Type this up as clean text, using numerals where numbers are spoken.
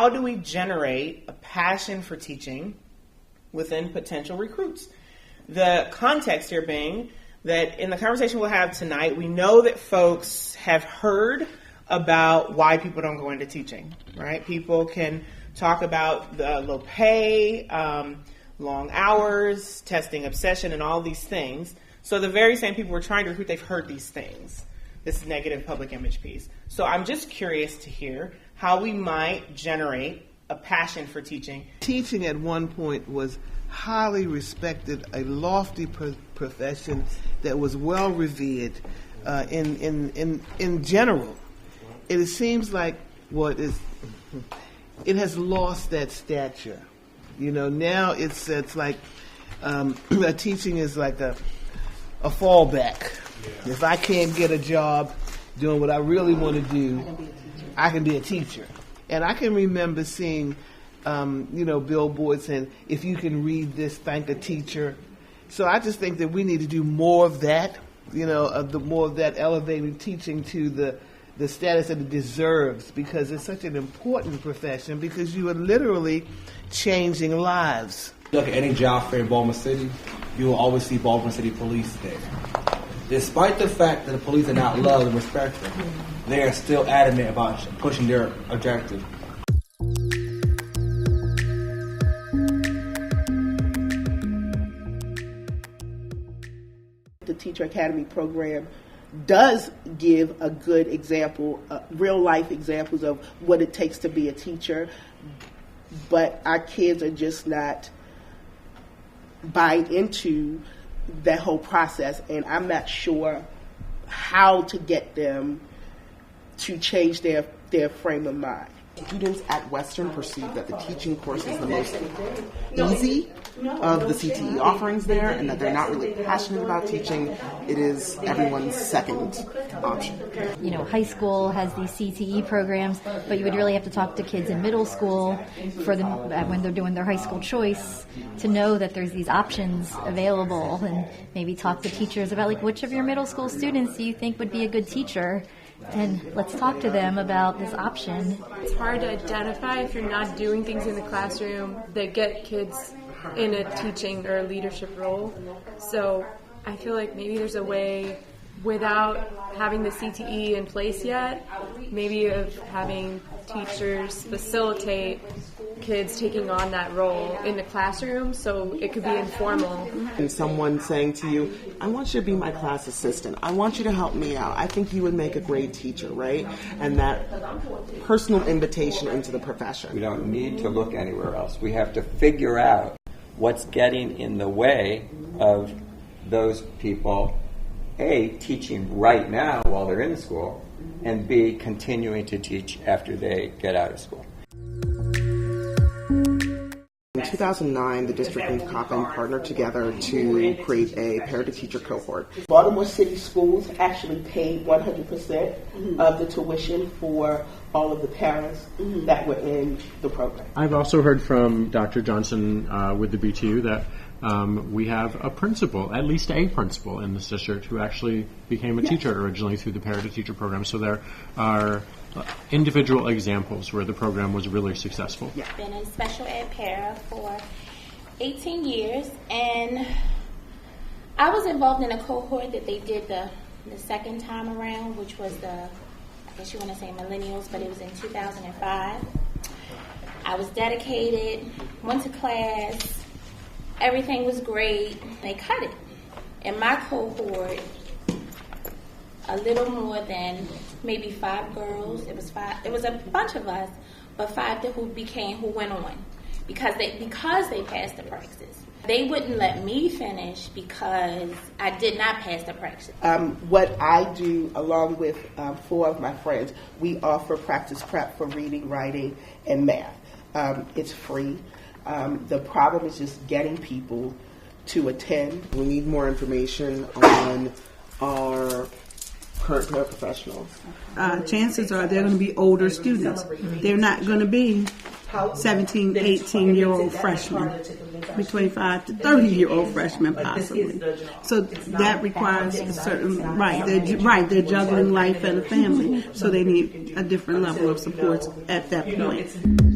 how do we generate a passion for teaching within potential recruits? The context here being that in the conversation we'll have tonight, we know that folks have heard about why people don't go into teaching, right? People can talk about the low pay, long hours, testing obsession, and all these things. So the very same people we're trying to recruit, they've heard these things, this negative public image piece. So I'm just curious to hear how we might generate a passion for teaching. Teaching at one point was highly respected, a lofty profession that was well revered in general. It seems like it has lost that stature. Now it's like teaching is like a fallback. Yeah. If I can't get a job doing what I really want to do, I can be a teacher. And I can remember seeing, billboards saying, if you can read this, thank a teacher. So I just think that we need to do more of that, more of that, elevating teaching to the status that it deserves, because it's such an important profession, because you are literally changing lives. Look at any job fair in Baltimore City, you will always see Baltimore City police there. Despite the fact that the police are not loved and respected, they are still adamant about pushing their objective. The Teacher Academy program does give a good example, real life examples of what it takes to be a teacher, but our kids are just not buying into that whole process, and I'm not sure how to get them to change their frame of mind. Students at Western perceive that the teaching course is the most easy of the CTE offerings there, and that they're not really passionate about teaching. It is everyone's second option. High school has these CTE programs, but you would really have to talk to kids in middle school for them when they're doing their high school choice to know that there's these options available, and maybe talk to teachers about which of your middle school students do you think would be a good teacher. And let's talk to them about this option. It's hard to identify if you're not doing things in the classroom that get kids in a teaching or a leadership role. So I feel like maybe there's a way, without having the CTE in place yet, maybe of having teachers facilitate kids taking on that role in the classroom, so it could be informal. And someone saying to you, I want you to be my class assistant. I want you to help me out. I think you would make a great teacher, right? And that personal invitation into the profession. We don't need to look anywhere else. We have to figure out what's getting in the way of those people, A, teaching right now while they're in school, and B, continuing to teach after they get out of school. In 2009, the district and Coppin partnered together to create a parent-to-teacher cohort. Baltimore City Schools actually paid 100% of the tuition for all of the parents that were in the program. I've also heard from Dr. Johnson with the BTU that we have a principal, at least a principal in this district, who actually became a teacher originally through the parent-to-teacher program. So there are individual examples where the program was really successful. I've been in special ed para for 18 years, and I was involved in a cohort that they did the second time around, which was I guess you want to say millennials, but it was in 2005. I was dedicated, went to class, everything was great. They cut it. In my cohort, a little more than maybe 5 girls. It was a bunch of us, but 5 who went on because they passed the praxis. They wouldn't let me finish because I did not pass the praxis. What I do, along with 4 of my friends, we offer practice prep for reading, writing, and math. It's free. The problem is just getting people to attend. We need more information on our current paraprofessionals. Chances are they're going to be older students. They're not going to be 17, 18-year-old freshmen, between 5 to 30-year-old freshmen possibly. So that requires a certain, they're juggling life and a family, so they need a different level of support at that point.